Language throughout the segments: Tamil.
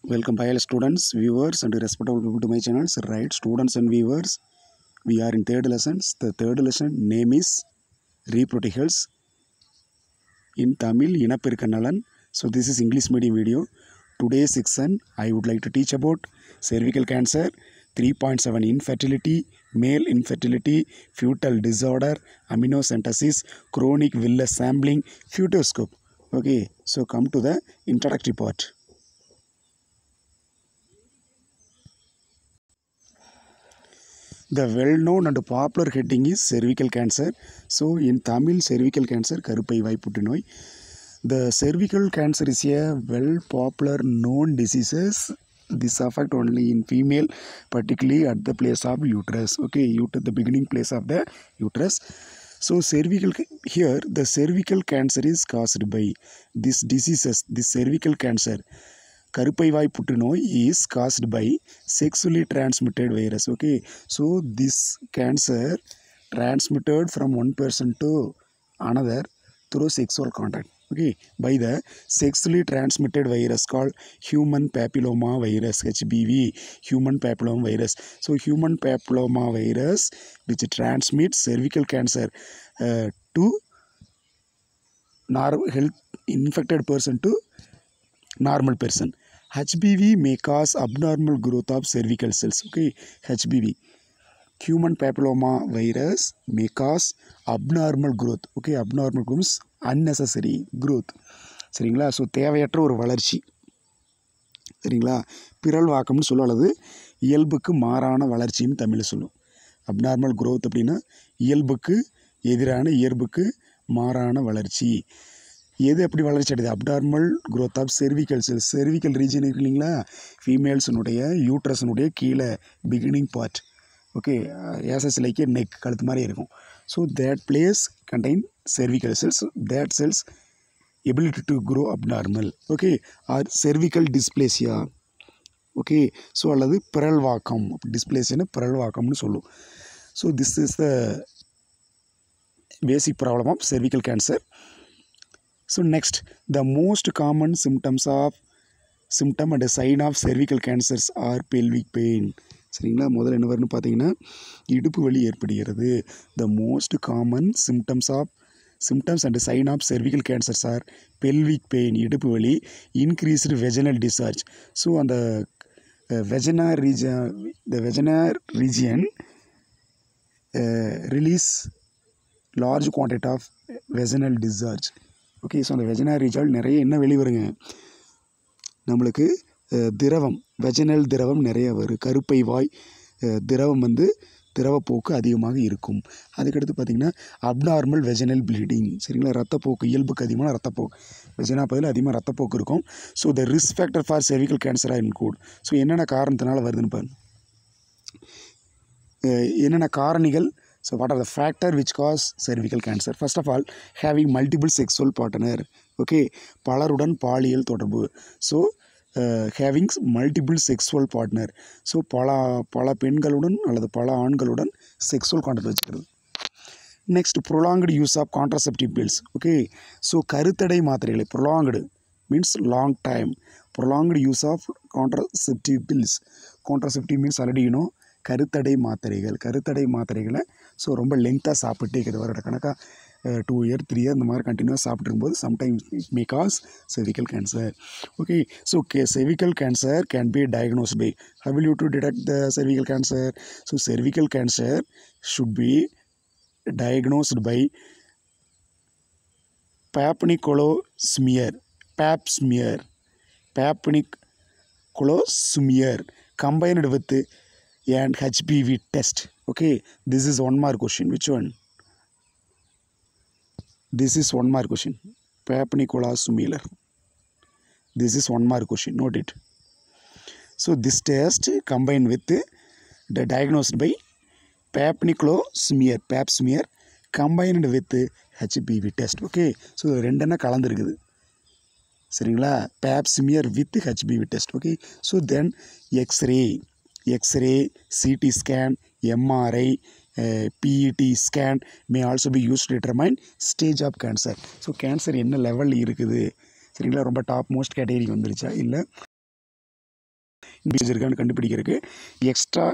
Welcome by all students, viewers and respectable people to my channels. Right, students and viewers, we are in third lessons. The third lesson name is reproductive health in Tamil Inapirka Nalan. So this is English medium video. Today's section I would like to teach about cervical cancer, 3.7 infertility, male infertility, fetal disorder, amniocentesis, chronic villus sampling, fetoscope. Okay, so come to the introductory part. The well-known and popular heading is cervical cancer. So, in Tamil, cervical cancer, Karupai Vai Puttinoi. The cervical cancer is a well-popular known diseases. This affect only in female, particularly at the place of uterus. Okay, the beginning place of the uterus. So, here, the cervical cancer is caused by these diseases, this cervical cancer. Karupaivaai Puttinoi is caused by sexually transmitted virus. Okay, so this cancer transmitted from one person to another through sexual contact. Okay, by the sexually transmitted virus called human papilloma virus, HPV, human papilloma virus. So human papilloma virus which transmits cervical cancer to health infected person to normal person. HPV may cause abnormal growth of cervical cells. Okay, HPV, human papilloma virus, may cause abnormal growth. Okay, abnormal means unnecessary growth. சரிங்களா? ஸோ தேவையற்ற ஒரு வளர்ச்சி. சரிங்களா? பிறல் வாக்கம்னு சொல்லும், அல்லது இயல்புக்கு மாறான வளர்ச்சின்னு தமிழில் சொல்லும். அப்நார்மல் growth அப்படின்னா இயல்புக்கு எதிரான, இயல்புக்கு மாறான வளர்ச்சி. எது எப்படி வளர்ச்சி அடையுது? Abnormal growth of cervical cells. Cervical region இருக்கு இல்லைங்களா, ஃபீமேல்ஸினுடைய யூட்ரஸினுடைய கீழே பிகினிங் பார்ட். ஓகே, ஏசஸ் லைக் ஏ நெக், கழுத்து மாதிரி இருக்கும். So that place contain cervical cells. That cells ability to grow abnormal. Okay, or cervical dysplasia. Okay, so அல்லது பிறழ்வாக்கம். டிஸ்பிளேசியான்னு பிறழ்வாக்கம்னு சொல்லும். So this is the basic problem of cervical cancer. So next, the most common symptom and sign of cervical cancers are pelvic pain. சரிங்களா? முதல்ல என்ன வரும்னு பார்த்தீங்கன்னா இடுப்பு வலி ஏற்படுகிறது. The most common symptoms and sign of cervical cancers are pelvic pain, இடுப்பு வலி, increased vaginal discharge. So அந்த vaginal region release large quantity of vaginal discharge. Okay, so அந்த வெஜினல் ரீஜால் நிறைய என்ன வெளிவருங்க, நம்மளுக்கு திரவம், வெஜினல் திரவம் நிறைய வரும். கருப்பை வாய் திரவம் திரவப்போக்கு அதிகமாக இருக்கும். அதுக்கடுத்து பார்த்திங்கன்னா அப்நார்மல் வெஜினல் ப்ளீடிங். சரிங்களா? ரத்தப்போக்கு, இயல்புக்கு அதிகமான ரத்தப்போக்கு, வெஜினா பதில் அதிகமாக ரத்தப்போக்கு இருக்கும். So the risk factor for cervical cancer R include. So என்னென்ன காரணத்தினால வருதுன்னு பாருங்க, என்னென்ன காரணிகள். So what are the factors which cause cervical cancer? First of all, having multiple sexual partner. Okay, பலருடன் பாலியல் தொடர்பு. So having multiple sexual partner. So பல பெண்களுடன் அல்லது பல ஆண்களுடன் sexual contact வச்சுக்கிறது. Next, prolonged use of contraceptive pills. Okay, so கருத்தடை மாத்திரைகளை, prolonged means long time. Prolonged use of contraceptive pills. Contraceptive means already you know, கருத்தடை மாத்திரைகளை ஸோ ரொம்ப லென்த்தாக சாப்பிட்டே இருக்கிறது, வருட கணக்காக 2 year 3 year இந்த மாதிரி கண்டினியூவாக சாப்பிட்ருக்கும்போது sometimes it may cause cervical cancer. Okay, so cervical cancer can be diagnosed by, how will you to detect the cervical cancer? So cervical cancer should be diagnosed by pap smear combined with and HPV test. Okay, this is one mark question. Which one? This is one mark question. Pap smear. This is one mark question. Note it. So this test combined with the diagnosed by pap smear combined with HPV test. Okay, so ரெண்டென்ன கலந்துருக்குது. சரிங்களா? pap smear with HPV test. Okay, so then X-ray, CT scan, MRI, PET scan may also be used to determine stage of cancer. So cancer என்ன லெவல் இருக்குது, சரிங்களா? ரொம்ப டாப் மோஸ்ட் கேட்டகரி வந்துருச்சா இல்லை இருக்கான்னு கண்டுபிடிக்கிறதுக்கு எக்ஸ்ட்ரா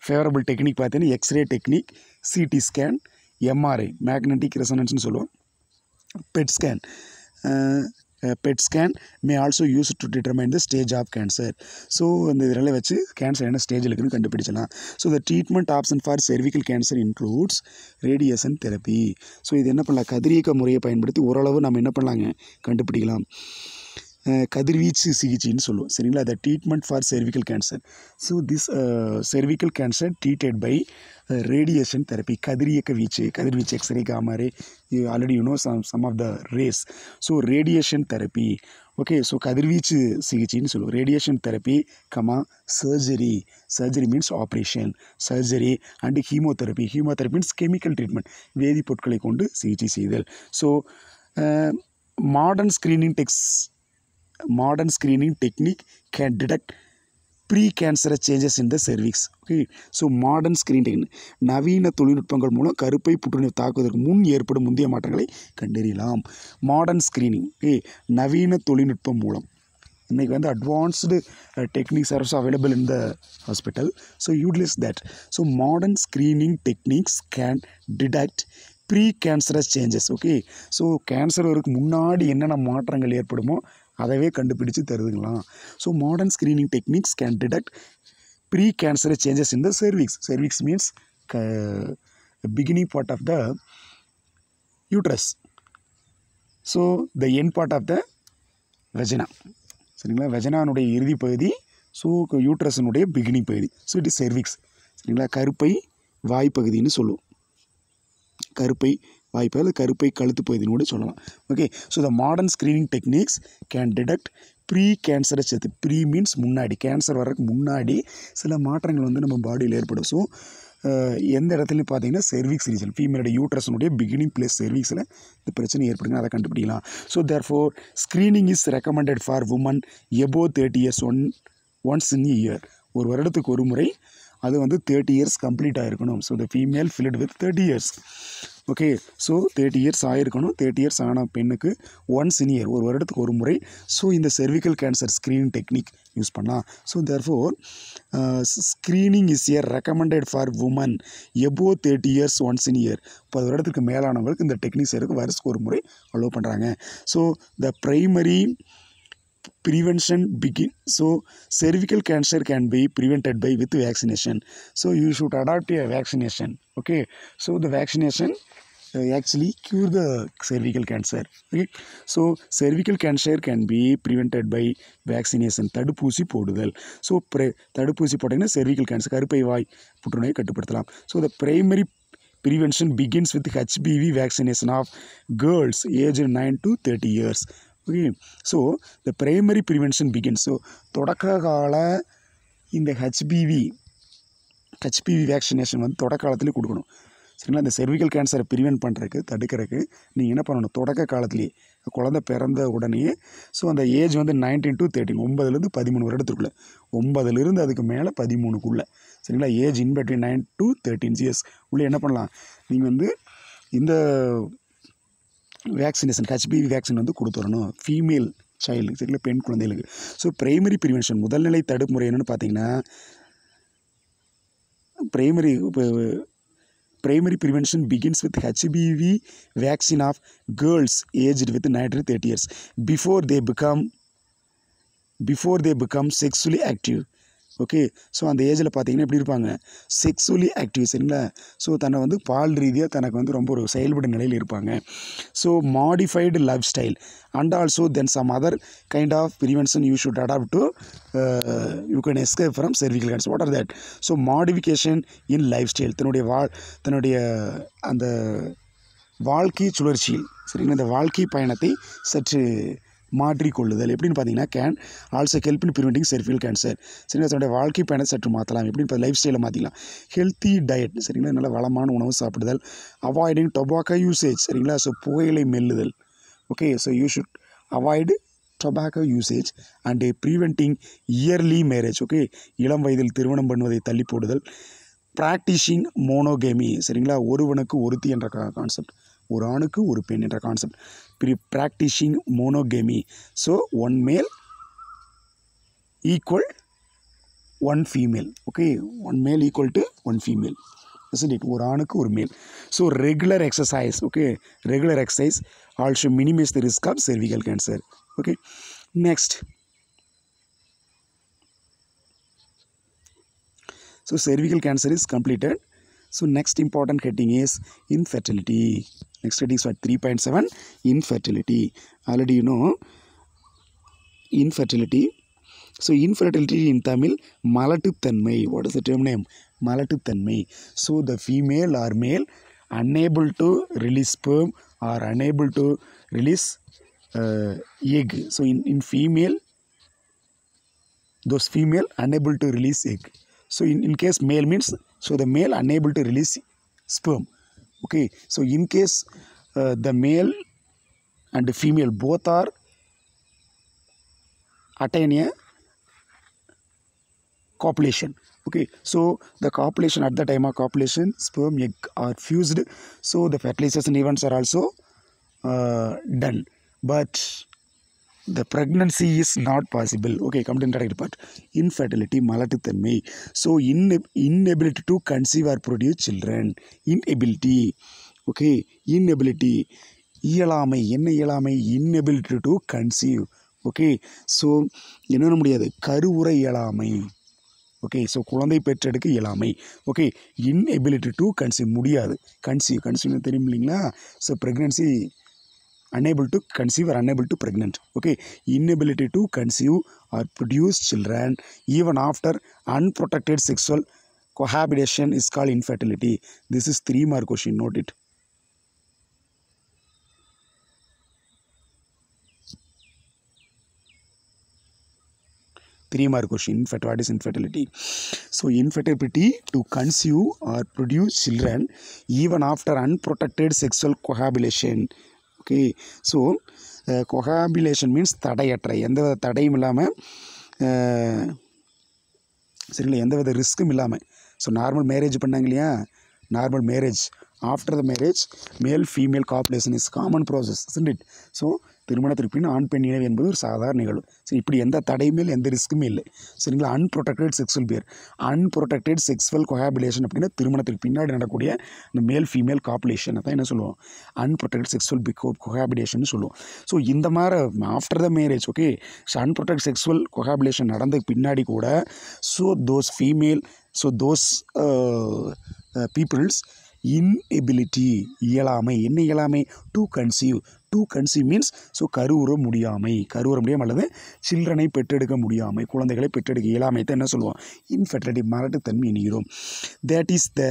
ஃபேவரபிள் டெக்னிக் பார்த்தீங்கன்னா x-ray technique, CT scan, MRI magnetic ரெசனன்ஸ்னு சொல்லுவோம், PET scan. PET scan may also use to determine the stage of cancer. So அந்த இதெல்லாம் வச்சு கேன்சர் என்ன ஸ்டேஜில் இருக்குன்னு கண்டுபிடிச்சலாம். So the treatment option for cervical cancer includes radiation therapy. So இது என்ன பண்ணலாம், கதிரியக்க முறையை பயன்படுத்தி ஓரளவு நம்ம என்ன பண்ணலாங்க கண்டுபிடிக்கலாம். கதிர்வீச்சு சிகிச்சைன்னு சொல்லுவோம் சரிங்களா. The treatment for cervical cancer. So this cervical cancer treated by radiation therapy, கதிர்வீச்சு x-ray, gamma ray, already you know some of the rays. So radiation therapy, okay. So கதிர்வீச்சு சிகிச்சைன்னு சொல்லுவோம். Radiation therapy surgery means operation, surgery and chemotherapy means chemical treatment, வேதிப்பொருட்களை கொண்டு சிகிச்சை செய்தல். So modern screening technique can detect pre-cancerous changes in the cervix. Okay, so modern screening technique, நவீன தொழில்நுட்பங்கள் மூலம் கருப்பை புற்றுநோய் தாக்குவதற்கு முன் ஏற்படும் முந்தைய மாற்றங்களை கண்டறியலாம். மாடர்ன் ஸ்கிரீனிங், நவீன தொழில்நுட்பம் மூலம். இன்றைக்கி வந்து advanced techniques are available in the hospital. So utilise that. So modern screening techniques can detect pre cancerous changes. Okay, so cancer வரக்கு முன்னாடி என்னென்ன மாற்றங்கள் ஏற்படுமோ அதவே கண்டுபிடிச்சு தருதுங்களாம். So modern screening techniques can detect pre cancerous changes in the cervix means beginning part of the uterus. So the end part of the vagina சரிங்களா. வெஜினானுடைய இறுதி பகுதி, ஸோ யூட்ரஸினுடைய பிகினிங் பகுதி. ஸோ இட் இஸ் cervix சரிங்களா. கருப்பை வாய்ப்பகுதின்னு சொல்லுவோம். கருப்பை வாய்ப்பகுதி, கருப்பை கழுத்து பகுதின்னு கூட சொல்லலாம். Okay, so the modern screening techniques can detect pre cancerous death. Pre means முன்னாடி, கேன்சர் வர்றதுக்கு முன்னாடி சில மாற்றங்கள் வந்து நம்ம பாடியில் ஏற்படும். ஸோ எந்த இடத்துலையும் பார்த்தீங்கன்னா cervix ரீஜன், ஃபீமேலோட யூட்ரஸினுடைய பிகினிங் பிளேஸ் cervixல இந்த பிரச்சனை ஏற்படுங்க, அதை கண்டுபிடிக்கலாம். So therefore screening is recommended for women above 30 years once in year. ஒரு வருடத்துக்கு ஒரு முறை, அது வந்து 30 years கம்ப்ளீட் ஆகிருக்கணும். So the female filled with 30 years. Okay, so 30 years ஆகிருக்கணும். 30 years ஆன பெண்ணுக்கு ஒன்ஸ் இன் இயர், ஒரு வருடத்துக்கு ஒரு முறை. ஸோ இந்த cervical cancer screening technique use பண்ணலாம். So therefore screening is recommended for women above 30 years once in year. 10 வருடத்துக்கு மேலானவங்களுக்கு இந்த டெக்னிக்ஸ் இருக்குது, வருஷத்துக்கு ஒரு முறை அலோவ் பண்ணுறாங்க. So the primary prevention begin. So cervical cancer can be prevented by with vaccination. So you should adopt a vaccination. Okay, so the vaccination actually cure the cervical cancer. Okay, so cervical cancer can be prevented by vaccination. தடுப்பூசி போடுதல். ஸோ தடுப்பூசி போட்டிங்கன்னா cervical cancer, கருப்பை வாய் புற்றுநோயை கட்டுப்படுத்தலாம். So the primary prevention begins with HPV vaccination of girls aged 9 to 30 years. Okay, so the primary prevention begins. So தொடக்க கால இந்த ஹெச்பிவி வேக்சினேஷன் வந்து தொடக்க காலத்துலேயே கொடுக்கணும் சரிங்களா. இந்த cervical கேன்சரை ப்ரிவென்ட் பண்ணுறதுக்கு, தடுக்கிறதுக்கு நீங்கள் என்ன பண்ணணும், தொடக்க காலத்துலேயே குழந்தை பிறந்த உடனே. ஸோ அந்த ஏஜ் வந்து 19 to 13, 9லேருந்து 13 வருடத்துக்குள்ளே, 9லேருந்து அதுக்கு மேலே 13க்குள்ளே சரிங்களா. Age in between 9 to 13 years உள்ளே என்ன பண்ணலாம், நீங்கள் வந்து இந்த வேக்சினேஷன் HPV வேக்சின் வந்து கொடுத்துடணும் ஃபீமேல் சைல்டு சரிங்களா, பெண் குழந்தைகளுக்கு. ஸோ ப்ரைமரி ப்ரிவென்ஷன், முதல்நிலை தடுப்புமுறை என்னென்னு பார்த்தீங்கன்னா, primary prevention begins with HPV vaccine of girls aged with 9 to 30 years before they become sexually active. Okay, so அந்த ஏஜில் பார்த்தீங்கன்னா எப்படி இருப்பாங்க, செக்ஸுவலி ஆக்டிவ் சரிங்களா. ஸோ தன்னை வந்து பால் ரீதியாக தனக்கு வந்து ரொம்ப ஒரு செயல்படும் நிலையில் இருப்பாங்க. So modified life style and also then some other kind of prevention you should adapt to you can escape from cervical cancer. What are that? So modification in life style, தன்னுடைய அந்த வாழ்க்கை சுழற்சியில் சரிங்களா, இந்த வாழ்க்கை பயணத்தை சற்று மாற்றிக்கொள்ளுதல். எப்படின்னு பார்த்தீங்கன்னா, can also help in preventing cervical cancer சரிங்களா. தன்னுடைய வாழ்க்கை பயணத்தை சற்று மாற்றலாம். எப்படின்னு இப்போ லைஃப் ஸ்டைலை மாற்றிக்கலாம். ஹெல்த்தி டயட் சரிங்களா, நல்ல வளமான உணவு சாப்பிடுதல். அவாய்டிங் டொபாக்கோ யூசேஜ் சரிங்களா. ஸோ புகையிலை மெல்லுதல். Okay, so you should avoid tobacco usage and preventing early marriage. Okay, இளம் வயதில் திருமணம் பண்ணுவதை தள்ளி போடுதல். ப்ராக்டிஷிங் மோனோகேமி சரிங்களா, ஒருவனுக்கு ஒருத்தி என்ற கான்செப்ட், ஒரு ஆணுக்கு ஒரு பெண் என்ற concept. Practising monogamy. So one male equal one female. Okay, one male equal to one female, isn't it? ஒரு ஆணுக்கு ஒரு மேல். So regular exercise, okay, regular exercise also minimize the risk of cervical cancer. Okay, next, so cervical cancer is completed. So next important heading is infertility. Next heading is what? 3.7, infertility. Already you know infertility. So infertility in Tamil, malatuttanmai. What is the term name? Malatuttanmai. So the female or male unable to release sperm or unable to release egg. So in female, those female unable to release egg. So in case male means, so the male unable to release sperm. Okay, so in case the male and the female both are attain a copulation. Okay, so the copulation, at the time of copulation, sperm egg are fused, so the fertilization events are also done, but the pregnancy is not possible. Okay, come to the introductory part. Infertility, malatuttanmai. So inability to conceive or produce children. Inability. Okay, inability. இயலாமை. என்ன இயலாமை? inability to conceive. Okay, so என்ன முடியாது? கருவுற இயலாமை. ஓகே, ஸோ குழந்தை பெற்றெடுக்க இயலாமை. ஓகே, inability to conceive, முடியாது. கன்சீவ் தெரியும் இல்லைங்களா? So pregnancy unable to conceive or unable to pregnant. Okay, inability to conceive or produce children even after unprotected sexual cohabitation is called infertility. This is 3-mark question, note it. Three-mark question. What is infertility? So infertility to conceive or produce children even after unprotected sexual cohabitation. Okay, so cohabitation means தடையற்ற, எந்தவித தடையும் இல்லாமல், சரிங்களா, எந்தவித ரிஸ்க்கும் இல்லாமல். ஸோ நார்மல் மேரேஜ் பண்ணாங்க இல்லையா, normal marriage, after the marriage male female copulation is common process, isn't it? So திருமணத்திற்கு பின் ஆண் பெண் இணைவு என்பது ஒரு சாதாரண நிகழ்வு. சரி, இப்படி எந்த தடையுமே இல்லை, எந்த ரிஸ்க்குமே இல்லை. சரிங்களா, unprotected sexual peer, unprotected sexual cohabitation அப்படின்னா திருமணத்திற்கு பின்னாடி நடக்கக்கூடிய இந்த மேல் ஃபீமேல் காப்புலேஷனை தான் என்ன சொல்லுவோம்? அன்ப்ரொடெக்டட் செக்ஸுவல் கொஹாபிலேஷன் சொல்லுவோம். ஸோ இந்த மாதிரி after the marriage, okay, so unprotect sexual cohabitation நடந்த பின்னாடி கூட, so those female, so those peoples inability, இயலாமை. என்ன இயலாமை? டு கன்சீவ் மீன்ஸ், ஸோ கருவுற முடியாமை அல்லது சில்ட்ரனை பெற்றெடுக்க முடியாமை, குழந்தைகளை பெற்றெடுக்க இயலாமை தான் என்ன சொல்லுவோம்? இன்ஃபெர்டிலிட்டி, மலட்டுத்தன்மை என்கிறோம். That is the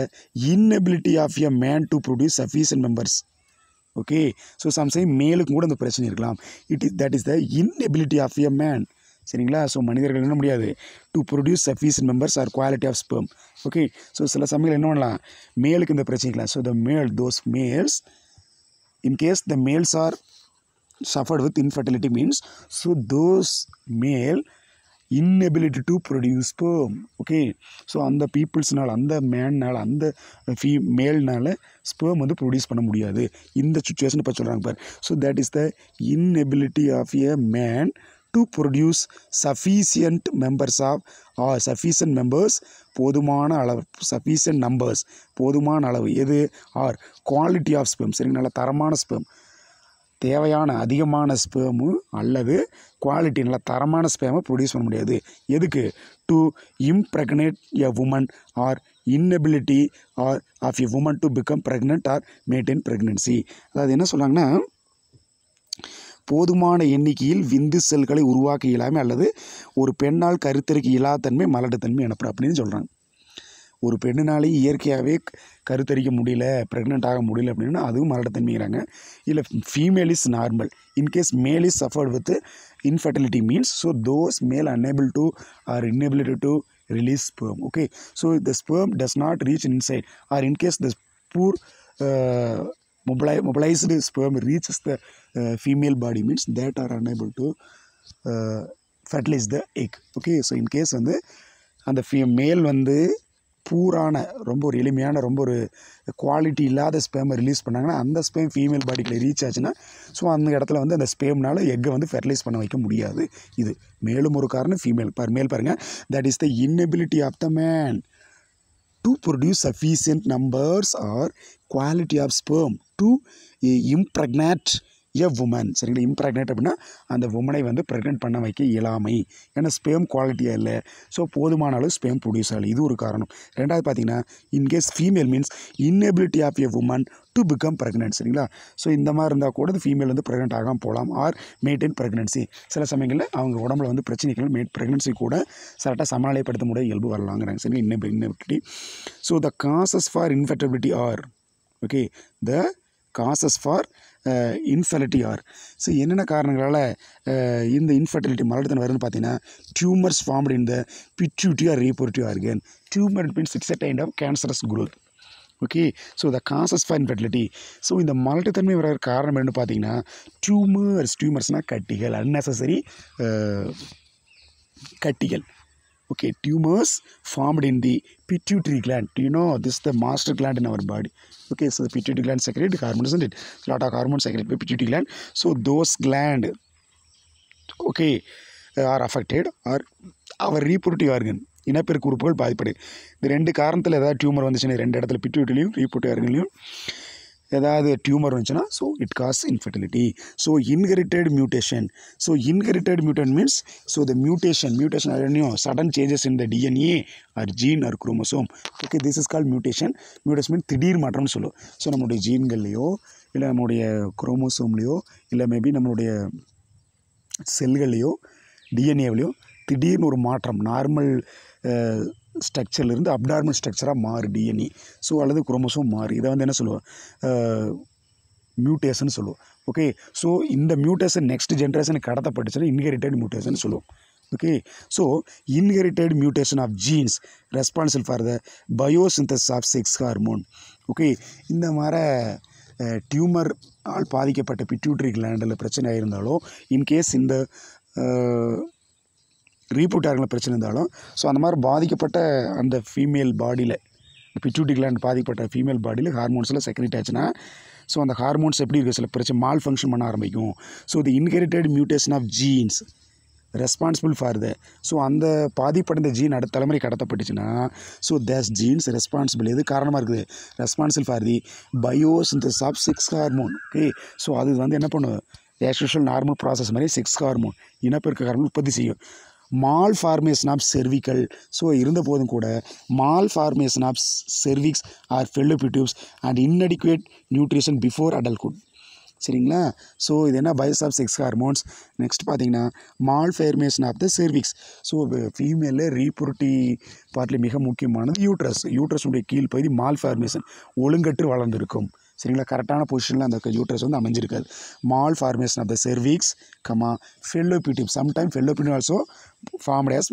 inability of a man to produce sufficient members. Okay, so sometime மேலுக்கு கூட இந்த பிரச்சனை இருக்கலாம். That is the inability of a man. சரிங்களா, ஸோ மனிதர்கள் என்ன முடியாது? To produce sufficient members or quality of sperm. Okay, so சில சமயங்கள் என்ன பண்ணலாம்? மேலுக்கு இந்த பிரச்சனை இருக்கலாம். So the male, those males, in case the males are suffered with infertility means, so those male inability to produce sperm. Okay, so அந்த பீப்புள்ஸ்னால, அந்த மேன்னால, அந்த மேல்னால ஸ்பெர்ம் வந்து ப்ரொடியூஸ் பண்ண முடியாது. இந்த சுச்சுவேஷன் இப்போ சொல்கிறாங்க பார். So that is the inability of a man to produce sufficient members of, or sufficient members, போதுமான அளவு, sufficient numbers, போதுமான அளவு, எது? Or quality of sperm. சரி, நல்ல தரமான ஸ்பெர்ம், தேவையான அதிகமான ஸ்பெர்மு அல்லது குவாலிட்டி நல்ல தரமான ஸ்பெர்மை ப்ரொடியூஸ் பண்ண முடியாது. எதுக்கு? To impregnate a woman or inability or of a woman to become pregnant or maintain pregnancy. அதாவது என்ன சொல்கிறாங்கன்னா, போதுமான எண்ணிக்கையில் விந்து செல்களை உருவாக்க இயலாமை அல்லது ஒரு பெண்ணால் கருத்தரிக்க இயலாதன்மை மலட்டுத்தன்மை எனப்படும் அப்படின்னு சொல்கிறாங்க. ஒரு பெண்ணினாலே இயற்கையாகவே கருத்தரிக்க முடியல, ப்ரெக்னென்ட் ஆக முடியல அப்படின்னா அதுவும் மலட்டுத்தன்மைங்கிறாங்க. இல்லை ஃபீமேல் இஸ் நார்மல், இன்கேஸ் மேல் is suffered with infertility means, so those male unable to or inability to release sperm. Okay, so the sperm does not reach inside, or in case the poor mobilized sperm reaches the female body means that are unable to fertilize the egg. Okay, so in case வந்து அந்த மேல் வந்து பூரான ரொம்ப ஒரு எளிமையான ரொம்ப ஒரு குவாலிட்டி இல்லாத ஸ்பேமை ரிலீஸ் பண்ணாங்கன்னா அந்த ஸ்பேம் ஃபீமேல் பாடிக்குள்ளே ரீச் ஆச்சுன்னா ஸோ அந்த இடத்துல வந்து அந்த ஸ்பேம்னால எக்கை வந்து ஃபெர்டிலைஸ் பண்ண வைக்க முடியாது. இது மேலும் ஒரு காரணம் ஃபீமேல் மேல் பாருங்கள், that is the inability of the man to produce sufficient numbers or quality of sperm to impregnate a woman. சரிங்களா, இம்ப்ரெக்னேட் அப்படின்னா அந்த உமனை வந்து ப்ரெக்னென்ட் பண்ண வைக்க இயலாமை. ஏன்னா ஸ்பேம் குவாலிட்டியாக இல்லை, ஸோ போதுமான அளவு ஸ்பேம் ப்ரொடியூஸ் ஆகலை, இது ஒரு காரணம். ரெண்டாவது பார்த்தீங்கன்னா in case female means inability of a woman to become pregnant. சரிங்களா, ஸோ இந்த மாதிரி இருந்தால் கூட ஃபீமேல் வந்து ப்ரெக்னென்ட் ஆகாமல் போகலாம். ஆர் மெயின்டைன் ப்ரெக்னன்சி, சில சமயங்களில் அவங்க உடம்புல வந்து பிரச்சனைகள் ப்ரெக்னன்சி கூட கரெக்டாக சமநிலைப்படுத்த முடிய இயல்பு வரலாங்கிறாங்க. சரி, inability. So the causes for infertility are okay the causes for infertility are. So என்னென்ன காரணங்களால் இந்த இன்ஃபெர்டிலிட்டி மலட்டுத்தனம் வருதுன்னு பார்த்தீங்கன்னா tumours formed in the pituitary or reproductive organ. Tumour means it's a kind of cancerous growth. Okay, so the causes for infertility. So இந்த மலட்டுத்தன்மை வர காரணம் என்னென்னு பார்த்தீங்கன்னா டியூமர்ஸ்னால் கட்டிகள், அன்னெசரி கட்டிகள். Okay, tumors formed in the pituitary gland. Do you know this is the master gland in our body? Okay, so the pituitary gland secrete hormones, isn't it? A lot of hormones secreted by pituitary gland. So those gland, okay, are affected or our reproductive organ. இனப்பெருக்க உறுப்புகள் பாதிப்படு. இந்த ரெண்டு காரணத்தில் ஏதாவது டியூமர் வந்துச்சுன்னா ரெண்டு இடத்துல பிட்யூட்டரிலையும் ரீப்ரொடக்டிவ் ஆர்கன்லையும் ஏதாவது டியூமர் வந்துச்சுன்னா so it cause infertility. So inherited mutation. So inherited mutation means so the mutation அடனியும் sudden changes in the DNA or gene or chromosome. Okay, this is call mutation. Mutation mean திடீர் மாற்றம்னு சொல்லுவோம். ஸோ நம்மளுடைய ஜீன்கள்லையோ இல்லை நம்மளுடைய குரோமோசோம்லேயோ இல்லை மேபி நம்மளுடைய செல்கள்லையோ டிஎன்ஏவிலையோ திடீர்னு ஒரு மாற்றம் நார்மல் ஸ்ட்ரக்சர்லேருந்து அப்டார்மல் ஸ்ட்ரக்சராக மாறு டிஎன்ஏ. ஸோ அல்லது குரோமோசோம் மாறு, இதை வந்து என்ன சொல்லுவோம் மியூட்டேஷன் சொல்லுவோம். ஓகே, ஸோ இந்த மியூட்டேஷன் நெக்ஸ்ட் ஜென்ரேஷனுக்கு கடத்தப்பட்டுச்சுன்னா இன்ஹெரிட்டட் மியூட்டேஷன் சொல்லுவோம். Okay, so inherited mutation of genes responsible for the biosynthesis of sex hormone. Okay, இந்த மாதிரி டியூமர் ஆல் பாதிக்கப்பட்ட பிட்யூட்டரி கிளாண்டில் பிரச்சனை இருந்தாலோ இன்கேஸ் இந்த ரீப்ரொடக்டிவ் ஆர்கனில் பிரச்சனை இருந்தாலும் ஸோ அந்த மாதிரி பாதிக்கப்பட்ட அந்த ஃபீமேல் பாடியில் பிட்யூட்டரி கிளாண்ட் பாதிக்கப்பட்ட ஃபீமேல் பாடியில் ஹார்மோன்ஸில் செக்ரேட் ஆச்சுன்னா ஸோ அந்த ஹார்மோன்ஸ் எப்படி இருக்குது சில பிரச்சனை மால் ஃபங்க்ஷன் பண்ண ஆரம்பிக்கும். So the inherited mutation of genes responsible for the so அந்த பாதிப்படைந்த ஜீன் அடுத்த தலைமுறை கடத்தப்பட்டுச்சுன்னா ஸோ தஸ் ஜீன்ஸ் ரெஸ்பான்சிபிள் எது காரணமாக இருக்குது responsible for the biosynthesis of sex hormone. Okay, so அது வந்து என்ன பண்ணும் ஆஸ் யூஷுவல் நார்மல் ப்ராசஸ் மாதிரி செக்ஸ் ஹார்மோன் இனப்பெருக்க ஹார்மோன் உற்பத்தி செய்யும். Malformation of cervical. So இருந்த போதும் கூட malformation of cervix or fallopian tubes and inadequate nutrition before adulthood. சரிங்களா, ஸோ இது என்ன bias of sex hormones. Next பார்த்தீங்கன்னா malformation of the cervix. So ஃபீமேலில் ரீப்ரொடக்டிவ் பார்ட்டில் மிக முக்கியமானது யூட்ரஸுடைய கீழ் பகுதி மால் ஃபார்மேஷன் ஒழுங்கற்று வளர்ந்துருக்கும். சரிங்களா, கரெக்டான பொசிஷனில் அந்த யூட்ரஸ் வந்து அமைஞ்சிருக்காது. Malformation of the cervix fallopian tube. Sometime fallopian tube also formed as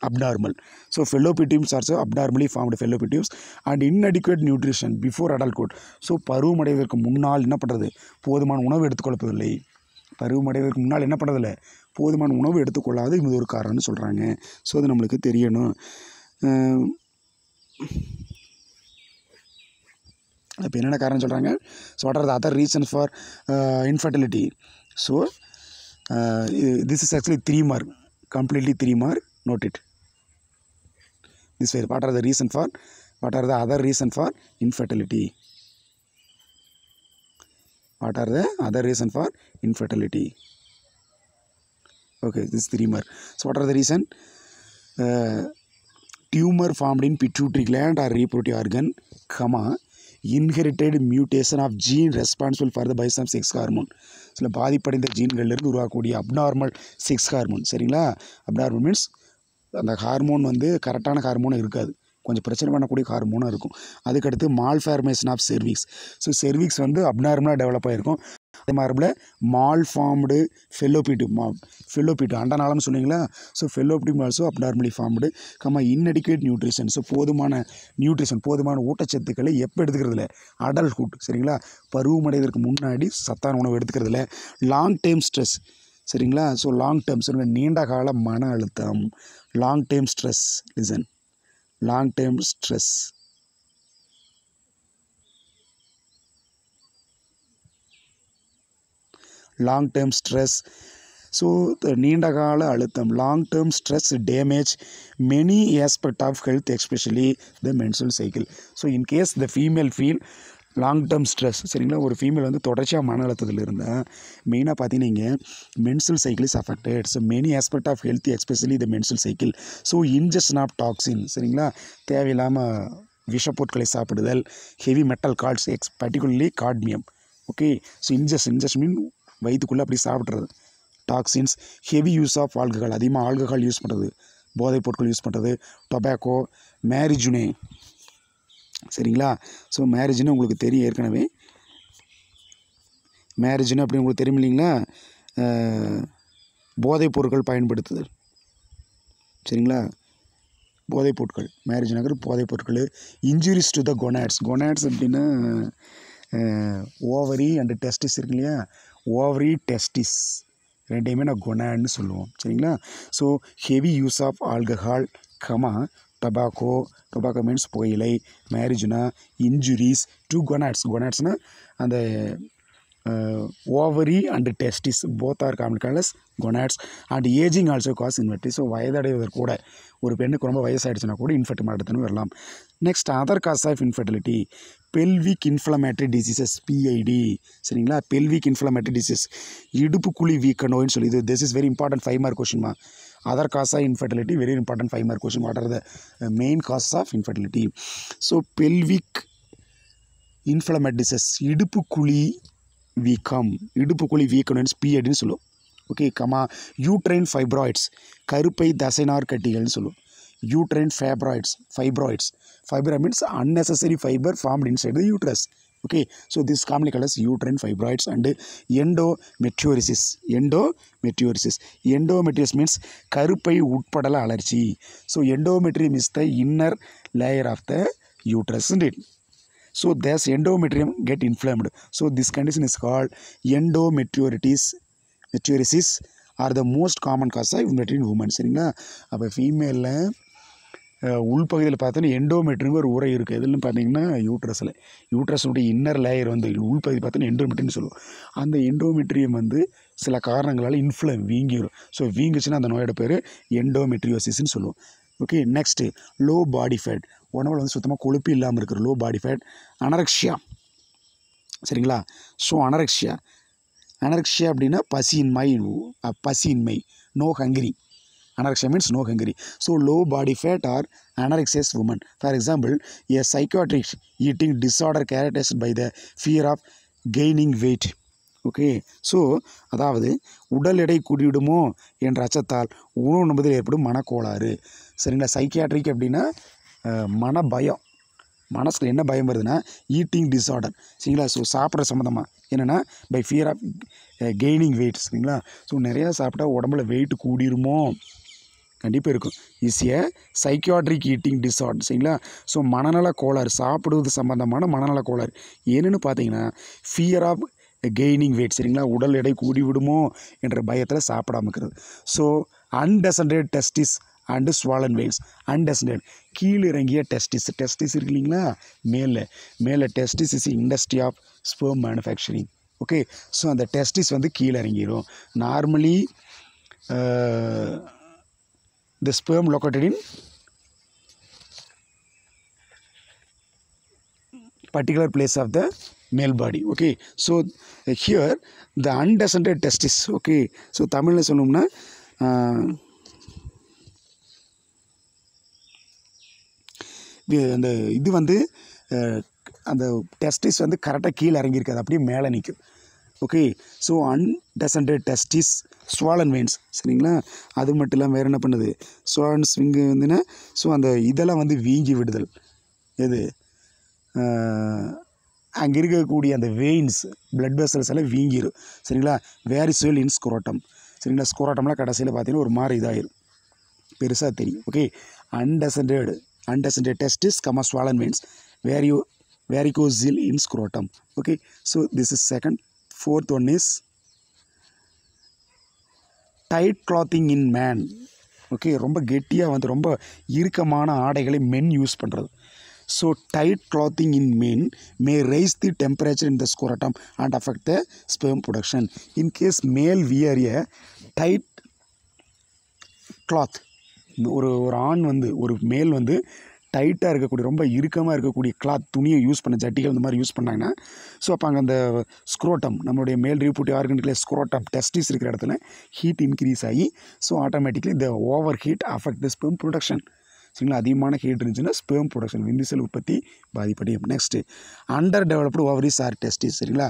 abnormal. So fellopitiums are also abnormally formed fellopitiums and inadequate nutrition before adulthood. So பருவமடைவதற்கு முன்னால் என்ன பண்ணுறது போதுமான உணவு எடுத்துக்கொள்ளப்பதில்லை. பருவமடைவதற்கு முன்னால் என்ன பண்ணுறதில்லை போதுமான உணவு எடுத்துக்கொள்ளாது இது ஒரு காரணம்னு சொல்கிறாங்க. ஸோ அது நம்மளுக்கு தெரியணும். இப்போ என்னென்ன காரணம் சொல்கிறாங்க. So what are the other reasons for infertility. So this is actually 3 mark, completely 3 mark, note it this way. What are the other reason for infertility? What are the other reason for infertility? Okay, this is 3 mark. So what are the reason? Tumor formed in pituitary gland or reproductive organ, inherited mutation of gene responsible for the bias of sex hormone. சில பாதிப்படைந்த ஜீன்கள்லேருந்து உருவாக்கக்கூடிய அப்நார்மல் செக்ஸ் ஹார்மோன். சரிங்களா, அப்நார்மல் மீன்ஸ் அந்த ஹார்மோன் வந்து கரெக்டான ஹார்மோனாக இருக்காது, கொஞ்சம் பிரச்சனை பண்ணக்கூடிய ஹார்மோனாக இருக்கும். அதுக்கடுத்து malformation of cervix. So cervix வந்து அப்நார்மலாக டெவலப் ஆகிருக்கும். அதே மாதிரி மால் ஃபார்ம்டு ஃபெல்லோபியூட்டிவ் அண்டநாளம்னு சொன்னீங்களா. So fallopian tube also abnormally formed inadequate nutrition. So போதுமான நியூட்ரிஷன் போதுமான ஊட்டச்சத்துக்களை எப்போ எடுத்துக்கிறதுல அடல்ட்ஹுட். சரிங்களா, பருவமடைவதற்கு முன்னாடி சத்தான உணவு எடுத்துக்கிறதுல. Long time stress. சரிங்களா, ஸோ லாங் டேர்ம் சொல்லுங்கள் நீண்ட கால மன அழுத்தம். Long time stress listen long term stress. Long term stress. So the நீண்டகால அழுத்தம், long term stress damage many aspect of health, especially the menstrual cycle. So in case the female feel long term stress, சரிங்களா, ஒரு ஃபீமேல் வந்து தொடர்ச்சியாக மன அழுத்தத்தில் இருந்தால் மெயினாக பார்த்தீங்கன்னா menstrual cycle is affected. So many aspect of health, especially the menstrual cycle. So injection of toxin, சரிங்களா, தேவையில்லாமல் விஷப்பொருட்களை சாப்பிடுதல், heavy metal cards, particularly cadmium. Okay, so injection mean வயிற்றுக்குள்ளே அப்படி சாப்பிட்றது. Toxins, heavy use of alcohol, அதிகமாக ஆல்கஹால் யூஸ் பண்ணுறது, போதைப் பொருட்கள் யூஸ் பண்ணுறது, டொபாக்கோ, மேரிஜுனே, சரிங்களா. ஸோ மேரேஜ்னு உங்களுக்கு தெரியும் ஏற்கனவே. மேரேஜ்னு அப்படி உங்களுக்கு தெரியும் இல்லைங்களா, போதைப் பொருட்கள் பயன்படுத்துதல், சரிங்களா, போதைப் பொருட்கள். மேரேஜ்னாக்கிற போதைப் பொருட்கள். Injuries to the gonads. Gonads அப்படின்னா ஓவரி அண்டு டெஸ்டிஸ் இருக்கு இல்லையா, ஓவரி டெஸ்டிஸ் ரெண்டையுமே நான் கொனாட்னு சொல்லுவோம், சரிங்களா. So heavy use of alcohol, tobacco means புகையிலை, மேரிஜுனா, இன்ஜுரிஸ் டு கொனாட்ஸ். கொனாட்ஸ்னால் அந்த ovary and testis both are common called as gonads. And ageing also cause infertility. So வயதடைவதற்கு கூட, ஒரு பெண்ணுக்கு ரொம்ப வயசாகிடுச்சுன்னா கூட இன்ஃபர்ட் மாட்டத்துன்னு வரலாம். Next other cause of infertility, pelvic inflammatory diseases, PID, சரிங்களா. பெல்விக் இன்ஃப்ளமேட்டரி டிசீஸ், இடுப்பு குழி வீக்க நோயின்னு சொல்லி, இது this is very important 5 mark கொஷின்மா. Other cause of infertility, very important 5 mark question. What are the main causes of infertility? So pelvic inflammatory disease, இடுப்பு குழி வீக்கம், இடுப்பு குழி வீக்கம் means PIDன்னு சொல்லுவோம். ஓகே, யூட்ரைன் ஃபைப்ராய்ட்ஸ், கருப்பை தசைநார் கட்டிகள்னு சொல்லுவோம். Uterine fibroids means unnecessary fiber formed inside the uterus. Okay, so this is commonly called as uterine fibroids. And endometriosis. Endometriosis means கருப்பை உட்படல அலர்ச்சி. So endometrium is the inner layer of the uterus, isn't it? So thus endometrium get inflamed. So this condition is called endometriosis are the most common cause of infertility in women. சரிங்களா. அப்போ ஃபீமேலில் உள்பகுதியில் பார்த்தோன்னா எண்டோமெட்ரின்னு ஒரு உரை இருக்குது. எதுன்னு பார்த்தீங்கன்னா யூட்ரஸுடைய இன்னர் லேயர் வந்து உள்பகுதி பார்த்தோன்னா எண்டோமெட்ரின்னு சொல்லுவோம். அந்த எண்டோமெட்ரியம் வந்து சில காரணங்களால் வீங்கிடும். ஸோ வீங்குச்சுன்னா அந்த நோயோட பேர் எண்டோமெட்ரியோசிஸ்ன்னு சொல்லுவோம். Okay, next low body fat, உணவில் வந்து சுத்தமாக கொழுப்பு இல்லாமல் இருக்கிற லோ பாடி ஃபேட். அனரெக்ஷியா, சரிங்களா. ஸோ அனரெக்ஷியா அப்படின்னா பசியின்மை, no hungry. Anorexia means no hungry. So low body fat or anorexious woman. For example, a psychiatric eating disorder characterized by the fear of gaining weight. Okay, so அதாவது உடல் எடை கூடிவிடுமோ என்ற அச்சத்தால் உணவு உண்பதில் ஏற்படும் மனக்கோளாறு, சரிங்களா. சைக்கியாட்ரிக் அப்படின்னா மனபயம், மனசில் என்ன பயம் வருதுன்னா ஈட்டிங் டிஸார்டர், சரிங்களா. ஸோ சாப்பிட்ற சம்மந்தமாக என்னென்னா by fear of gaining weight, சரிங்களா. ஸோ நிறையா சாப்பிட்டா உடம்புல வெயிட் கூடிருமோ, கண்டிப்பாக இருக்கும். ஈஸிய சைக்கியாட்ரிக் ஈட்டிங் டிஸார்டர், சரிங்களா. ஸோ மனநல கோளாறு, சாப்பிடுவது சம்பந்தமான மனநல கோளாறு. என்னென்னு பார்த்தீங்கன்னா ஃபியர் ஆஃப் கெய்னிங் வெயிட், சரிங்களா. உடல் எடை கூடி விடுமோ என்ற பயத்தில் சாப்பிடாம இருக்கிறது. So undescended testis and swollen veins. Undescended கீழே இறங்கிய டெஸ்டிஸ் இருக்கு இல்லைங்களா, மேலே testis is industry of sperm manufacturing. Okay, so அந்த டெஸ்டிஸ் வந்து கீழே இறங்கிடும். Normally the sperm located in particular place of the male body. Okay, so here the undescended testis. Okay, so தமிழ்ல சொன்னோம்னா அந்த இது வந்து அந்த டெஸ்டிஸ் வந்து கரெக்டாக கீழே இறங்கியிருக்காது, அப்படியே மேலே நிற்கும். Okay, so undescended testis, swollen veins, சரிங்களா. அது மட்டும் இல்லாமல் வேறு என்ன பண்ணுது, ஸ்வாலன் ஸ்விங்கு வந்துன்னா ஸோ அந்த இதெல்லாம் வந்து வீங்கி விடுதல். எது அங்கே இருக்கக்கூடிய அந்த வெயின்ஸ், பிளட் வெசல்ஸ் எல்லாம் வீங்கிடும், சரிங்களா. வேரிசோல் இன் ஸ்குரோட்டம், சரிங்களா. ஸ்குரோட்டம்லாம் கடைசியில் பார்த்தீங்கன்னா ஒரு மாதிரி இதாகிடும், பெருசாக தெரியும். Okay, undescended testis, swollen veins, varicocele in scrotum. Okay, so this is second. Fourth one is tight clothing in man. Okay, ரொம்ப கெட்டியாக வந்து ரொம்ப இறுக்கமான ஆடைகளை மென் யூஸ் பண்ணுறது. So tight clothing in men may raise the temperature in the scrotum and affect the sperm production. In case male wear a tight cloth, ஒரு ஆண் வந்து ஒரு மேல் வந்து டைட்டாக இருக்கக்கூடிய ரொம்ப இறுக்கமாக இருக்கக்கூடிய கிளாத் துணியை யூஸ் பண்ண ஜட்டிகள் இந்த மாதிரி யூஸ் பண்ணாங்கன்னா, ஸோ அப்போ அங்கே அந்த ஸ்க்ரோட்டம் நம்மளுடைய மேல் ரீப்ரொடக்டிவ் ஆர்கனுக்குள்ளே ஸ்க்ரோட்டம் டெஸ்டிஸ் இருக்கிற இடத்துல ஹீட் இன்க்ரீஸ் ஆகி so automatically the over heat affect the sperm production. சரிங்களா, அதிகமான ஹீட் இருந்துச்சுன்னா ஸ்பெர்ம் ப்ரொடக்ஷன் விந்துசெல் உற்பத்தி பாதிப்படையும். Next under developed ovaries or testis. சரிங்களா,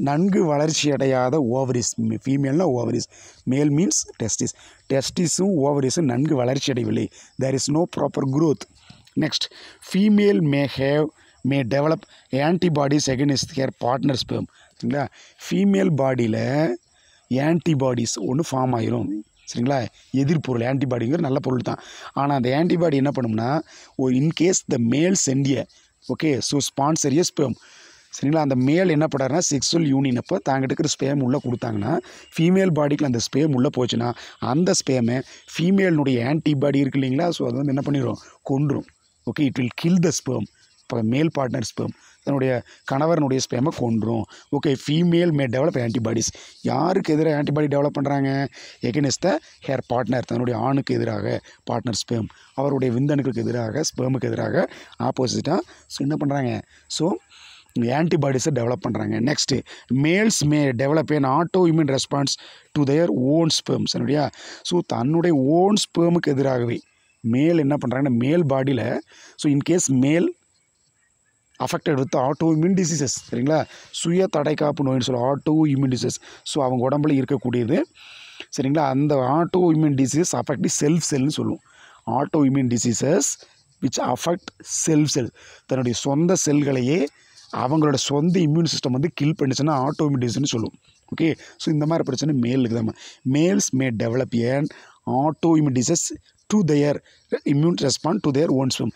நன்கு வளர்ச்சி அடையாத ஓவரிஸ், ஃபீமேல்னால் ஓவரிஸ், மேல் மீன்ஸ் டெஸ்டிஸ். டெஸ்டிஸும் ஓவரிஸும் நன்கு வளர்ச்சி அடையவில்லை. There is no proper growth. Next, female may develop antibodies against her partner sperm. சரிங்களா, ஃபீமேல் பாடியில் ஆன்டிபாடிஸ் ஒன்று ஃபார்ம் ஆகிரும். சரிங்களா, எதிர்பொருள் ஆன்டிபாடிங்கிற நல்ல பொருள் தான். ஆனால் அந்த ஆன்டிபாடி என்ன பண்ணும்னா, இன்கேஸ் த மேல் சென்டிய ஓகே ஸோ ஸ்பான்சர் எ ஸ்பெர்ம். சரிங்களா, அந்த மேல் என்ன பண்ணுறாருன்னா செக்ஸுவல் யூனியன் அப்போ தாங்கிட்டு இருக்கிற ஸ்பேம் உள்ளே கொடுத்தாங்கன்னா ஃபீமேல் பாடிக்குள்ள அந்த ஸ்பேம் உள்ளே போச்சுன்னா அந்த ஸ்பேமை ஃபீமேலினுடைய ஆன்டிபாடி இருக்கு இல்லைங்களா, ஸோ அது வந்து என்ன பண்ணிடும், கொன்றும். Okay, it will kill the sperm. இப்போ மேல் பார்ட்னர் ஸ்பெர்ம் தன்னுடைய கணவரனுடைய ஸ்பேமை கொன்றும். Okay, female may develop antibodies. யாருக்கு எதிராக ஆன்டிபாடி டெவலப் பண்ணுறாங்க? எகென்ஸ்ட் த ஹேர் பார்ட்னர், தன்னுடைய ஆணுக்கு எதிராக பார்ட்னர் ஸ்பெர்ம், அவருடைய விந்தணுக்களுக்கு எதிராக ஸ்பெர்முக்கு எதிராக ஆப்போசிட்டாக ஸோ என்ன பண்ணுறாங்க, ஸோ ஆன்டிபாடிஸை டெவலப் பண்ணுறாங்க. Next, males may develop an auto immune response to their own sperms. சரியா, ஸோ தன்னுடைய ஓன் ஸ்பெர்முக்கு எதிராகவே மேல் என்ன பண்ணுறாங்கன்னா மேல் பாடியில் ஸோ இன்கேஸ் மேல் affected with auto immune diseases. சரிங்களா, சுய தடைக்காப்பு நோயின்னு சொல்லுவோம் ஆட்டோ இம்யூன் டிசீஸ். ஸோ அவங்க உடம்புல இருக்கக்கூடியது. சரிங்களா, அந்த ஆட்டோ இம்யூன் டிசீஸ் அஃபெக்ட் செல்னு சொல்லுவோம். Autoimmune diseases which affect cell தன்னுடைய சொந்த செல்களையே அவங்களோட சொந்த இம்யூன் சிஸ்டம் வந்து கில் பண்ணிச்சுன்னா ஆட்டோ இம்யூன் டிசீஸ்னு சொல்லுவோம். ஓகே, ஸோ இந்த மாதிரி பிரச்சனை மேலுக்கு தான். Males may develop an autoimmune disease to their immune respond to their own sperm.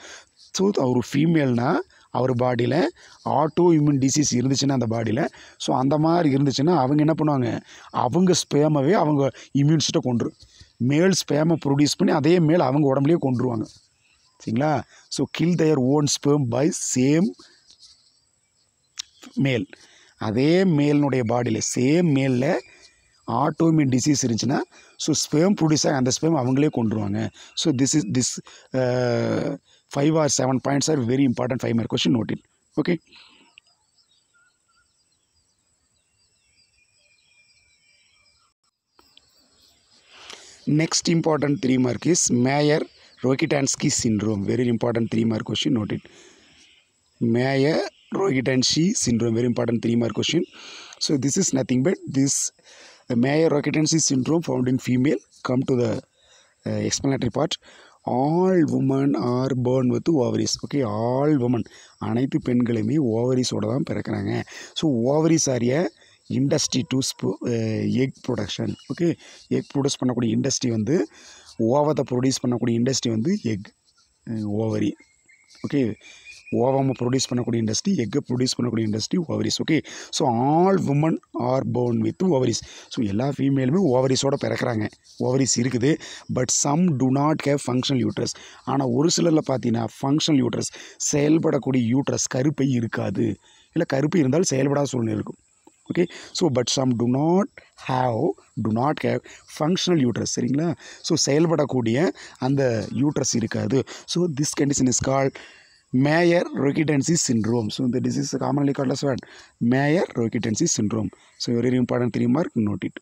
So ஒரு ஃபீமேல்னால் அவர் பாடியில் ஆட்டோ இம்யூன் டிசீஸ் இருந்துச்சுன்னா அந்த பாடியில் ஸோ அந்த மாதிரி இருந்துச்சுன்னா அவங்க என்ன பண்ணுவாங்க, அவங்க ஸ்பேமவே அவங்க இம்யூன் சிஸ்டம் கொண்டுரும். மேல் ஸ்பேமை ப்ரொடியூஸ் பண்ணி அதே மேல் அவங்க உடம்புலேயே கொண்டுருவாங்க. சரிங்களா, so kill their own sperm by same male. அதே மேலினுடைய பாடியில் சேம் மேலில் ஆட்டோமின் டிசீஸ் இருந்துச்சுன்னா ஸோ ஸ்பெர்ம் ப்ரொடியூஸ் ஆகி அந்த ஸ்பெர்ம் அவங்களே கொண்டுருவாங்க. So this 5 or 7 points are very important 5 mark question, note it. Okay, next important 3 mark is Mayer-Rokitansky syndrome, very important 3 mark question, note it. Mayer-Rokitansky syndrome, very important 3 mark question. So this is nothing but this Mayer-Rokitansky syndrome found in female. Come to the explanatory part. All women are born with ovaries. Okay, all women அனைத்து பெண்களுமே ஓவரிஸோட தான் பிறக்கிறாங்க. So ovaries are a industry to egg production. Okay, egg produce பண்ணக்கூடிய இண்டஸ்ட்ரி வந்து ஓவத்தை ப்ரொடியூஸ் பண்ணக்கூடிய இண்டஸ்ட்ரி வந்து எக் ஓவரி. ஓகே, ஓவமை ப்ரொடியூஸ் பண்ணக்கூடிய இண்டஸ்ட்ரி, எக்கை ப்ரொடியூஸ் பண்ணக்கூடிய industry ovaries. Okay, so all women are born with ovaries. So எல்லா ஃபீமேலுமே ஓவரிஸோட பிறக்கிறாங்க, ஓவரிஸ் இருக்குது. But some do not have functional uterus. ஆனால் ஒரு சிலரில் பார்த்தீங்கன்னா ஃபங்க்ஷனல் யூட்ரஸ் செயல்படக்கூடிய யூட்ரஸ் கருப்பை இருக்காது, இல்லை கருப்பை இருந்தாலும் செயல்படாத சூழ்நிலை இருக்கும். Okay, so but some do not have functional uterus. சரிங்களா, ஸோ செயல்படக்கூடிய அந்த யூட்ரஸ் இருக்காது. So this condition is called Mayer-Rokitansky syndrome. So the disease is commonly called as what? Mayer-Rokitansky syndrome. So very important 3 mark, note it.